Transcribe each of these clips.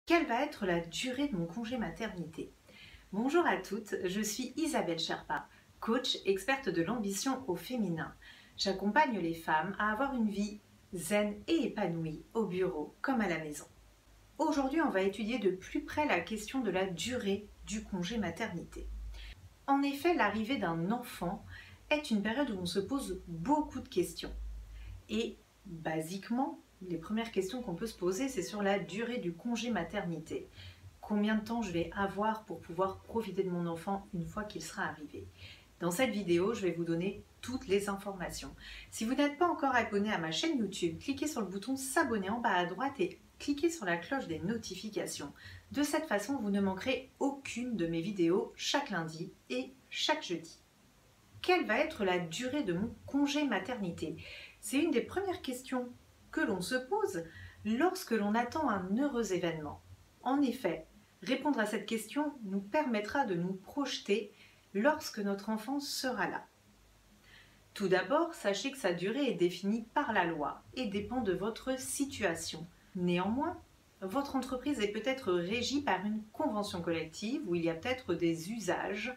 Quelle va être la durée de mon congé maternité? Bonjour à toutes, je suis Isabelle Sherpa, coach experte de l'ambition au féminin. J'accompagne les femmes à avoir une vie zen et épanouie au bureau comme à la maison. Aujourd'hui, on va étudier de plus près la question de la durée du congé maternité. En effet, l'arrivée d'un enfant est une période où on se pose beaucoup de questions. Et basiquement, les premières questions qu'on peut se poser, c'est sur la durée du congé maternité. Combien de temps je vais avoir pour pouvoir profiter de mon enfant une fois qu'il sera arrivé? Dans cette vidéo, je vais vous donner toutes les informations. Si vous n'êtes pas encore abonné à ma chaîne YouTube, cliquez sur le bouton s'abonner en bas à droite et cliquez sur la cloche des notifications. De cette façon, vous ne manquerez aucune de mes vidéos chaque lundi et chaque jeudi. Quelle va être la durée de mon congé maternité? C'est une des premières questions que l'on se pose lorsque l'on attend un heureux événement. En effet, répondre à cette question nous permettra de nous projeter lorsque notre enfant sera là. Tout d'abord, sachez que sa durée est définie par la loi et dépend de votre situation. Néanmoins, votre entreprise est peut-être régie par une convention collective où il y a peut-être des usages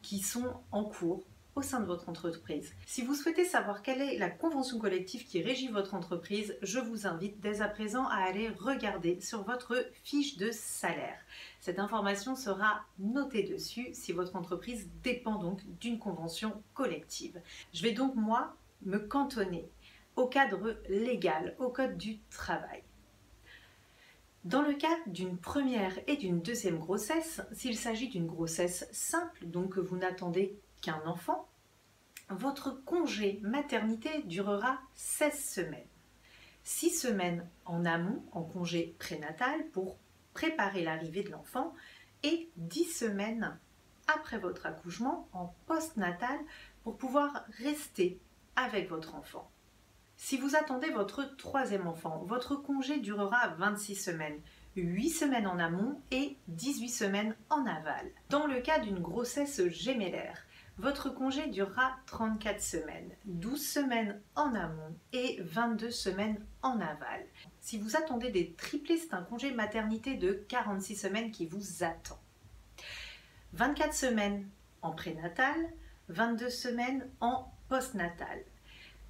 qui sont en cours au sein de votre entreprise. Si vous souhaitez savoir quelle est la convention collective qui régit votre entreprise, je vous invite dès à présent à aller regarder sur votre fiche de salaire. Cette information sera notée dessus si votre entreprise dépend donc d'une convention collective. Je vais donc moi me cantonner au cadre légal, au code du travail. Dans le cas d'une première et d'une deuxième grossesse, s'il s'agit d'une grossesse simple, donc que vous n'attendez qu'un enfant, votre congé maternité durera 16 semaines. 6 semaines en amont, en congé prénatal, pour préparer l'arrivée de l'enfant, et 10 semaines après votre accouchement, en postnatal, pour pouvoir rester avec votre enfant. Si vous attendez votre troisième enfant, votre congé durera 26 semaines, 8 semaines en amont et 18 semaines en aval. Dans le cas d'une grossesse gémellaire, votre congé durera 34 semaines, 12 semaines en amont et 22 semaines en aval. Si vous attendez des triplés, c'est un congé maternité de 46 semaines qui vous attend. 24 semaines en prénatal, 22 semaines en postnatal.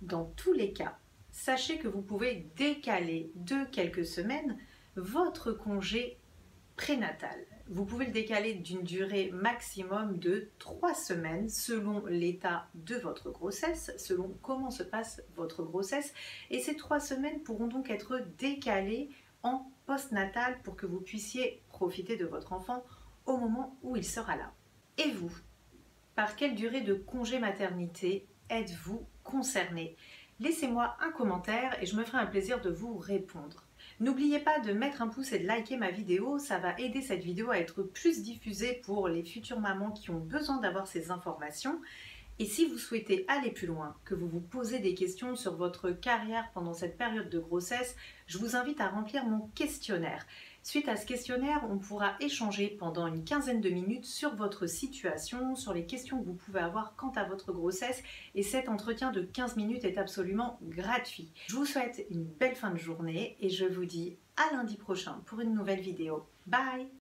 Dans tous les cas, sachez que vous pouvez décaler de quelques semaines votre congé prénatal. Vous pouvez le décaler d'une durée maximum de 3 semaines selon l'état de votre grossesse, selon comment se passe votre grossesse. Et ces 3 semaines pourront donc être décalées en postnatal pour que vous puissiez profiter de votre enfant au moment où il sera là. Et vous, par quelle durée de congé maternité êtes-vous concerné? Laissez-moi un commentaire et je me ferai un plaisir de vous répondre. N'oubliez pas de mettre un pouce et de liker ma vidéo, ça va aider cette vidéo à être plus diffusée pour les futures mamans qui ont besoin d'avoir ces informations. Et si vous souhaitez aller plus loin, que vous vous posez des questions sur votre carrière pendant cette période de grossesse, je vous invite à remplir mon questionnaire. Suite à ce questionnaire, on pourra échanger pendant une quinzaine de minutes sur votre situation, sur les questions que vous pouvez avoir quant à votre grossesse. Et cet entretien de 15 minutes est absolument gratuit. Je vous souhaite une belle fin de journée et je vous dis à lundi prochain pour une nouvelle vidéo. Bye!